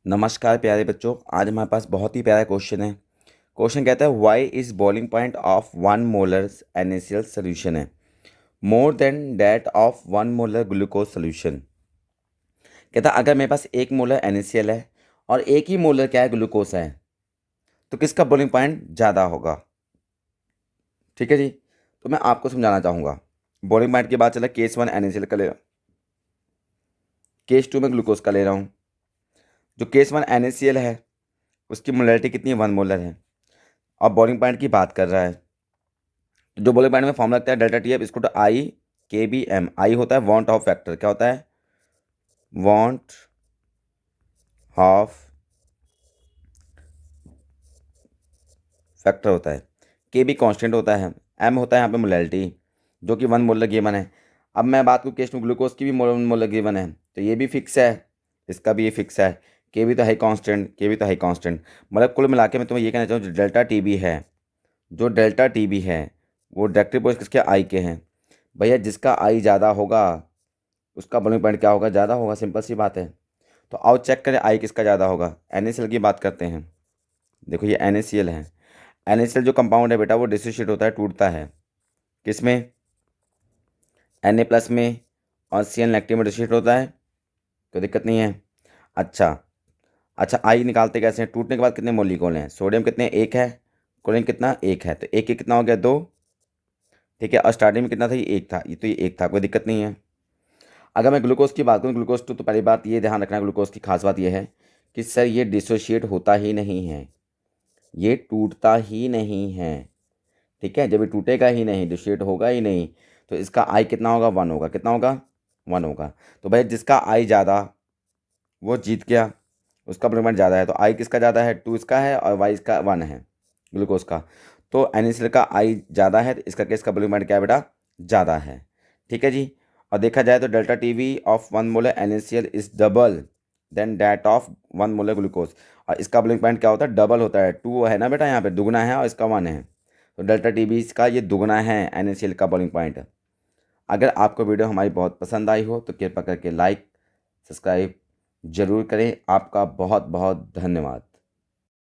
नमस्कार प्यारे बच्चों। आज हमारे पास बहुत ही प्यारा क्वेश्चन है। क्वेश्चन कहता है why is boiling point of 1 molar NaCl solution है more than that of 1 molar glucose solution. कहता है अगर मेरे पास 1 मोलर NaCl है और 1 ही मोलर क्या है ग्लूकोज है, तो किसका बॉइलिंग पॉइंट ज़्यादा होगा। ठीक है जी, तो मैं आपको समझाना चाहूँगा। बॉइलिंग पॉइंट की बात चला, केस 1 NaCl का ले रहा हूँ, केस 2 में ग्लूकोज का ले रहा हूँ। जो केस 1 NaCl है उसकी मोलरिटी कितनी है, 1 मोलर है। अब बॉइलिंग पॉइंट की बात कर रहा है, जो बॉइलिंग पॉइंट में फॉर्म लगता है डेल्टा टी एफ इसको तो आई के बी एम। आई होता है वांट ऑफ फैक्टर, क्या होता है, वांट ऑफ फैक्टर होता है। के बी कॉन्स्टेंट होता है, एम होता है यहाँ पे मोलैलिटी जो कि 1 मोलर गिवन है। अब मैं बात करूँ केस में ग्लूकोज की भी 1 मोलर गिवन है, तो ये भी फिक्स है, इसका भी ये फिक्स है। के भी तो हाई कांस्टेंट, के भी तो हाई कांस्टेंट। मतलब कुल मिला के मैं तुम्हें ये कहना चाहूँ, जो डेल्टा टी बी है, जो डेल्टा टी बी है वो डायरेक्टली पोज किसके, आई के हैं। भैया जिसका आई ज़्यादा होगा उसका बॉइलिंग पॉइंट क्या होगा, ज़्यादा होगा, सिंपल सी बात है। तो आओ चेक करें आई किसका ज़्यादा होगा। NaCl की बात करते हैं। देखो ये NaCl है। NaCl जो कंपाउंड है बेटा वो डिसोशिएट होता है, टूटता है किस में, Na प्लस में, और Cl नेगेटिव में डिसोशिएट होता है, कोई दिक्कत नहीं है। अच्छा अच्छा, आई निकालते कैसे हैं, टूटने के बाद कितने मोलिक्यूल हैं, सोडियम कितने, एक है, क्लोरीन कितना, एक है, तो एक एक कितना हो गया, दो। ठीक है, और स्टार्टिंग में कितना था, ये एक था, ये तो ये एक था, कोई दिक्कत नहीं है। अगर मैं ग्लूकोज की बात करूँ, ग्लूकोज तो पहली बात ये ध्यान रखना, ग्लूकोज की खास बात यह है कि सर ये डिसोशिएट होता ही नहीं है, ये टूटता ही नहीं है। ठीक है, जब ये टूटेगा ही नहीं, डिसोशिएट होगा ही नहीं, तो इसका आई कितना होगा, 1 होगा। कितना होगा, 1 होगा। तो भाई जिसका आई ज़्यादा वो जीत गया, उसका ब्लूमेंट ज़्यादा है। तो आई किसका ज़्यादा है, 2 इसका है, और वाई इसका 1 है ग्लूकोज का। तो NaCl का आई ज़्यादा है, तो इसका केस का ब्लूमेंट क्या है बेटा, ज़्यादा है। ठीक है जी। और देखा जाए तो delta T V of 1 molar NaCl is double than that of 1 molar glucose. और इसका बॉइलिंग पॉइंट क्या होता है, डबल होता है। 2 है ना बेटा, यहाँ पे दुगना है और इसका 1 है, तो डेल्टा टी वी इसका ये दुगना है NaCl का बॉइलिंग पॉइंट। अगर आपको वीडियो हमारी बहुत पसंद आई हो तो कृपया करके लाइक सब्सक्राइब जरूर करें। आपका बहुत बहुत धन्यवाद।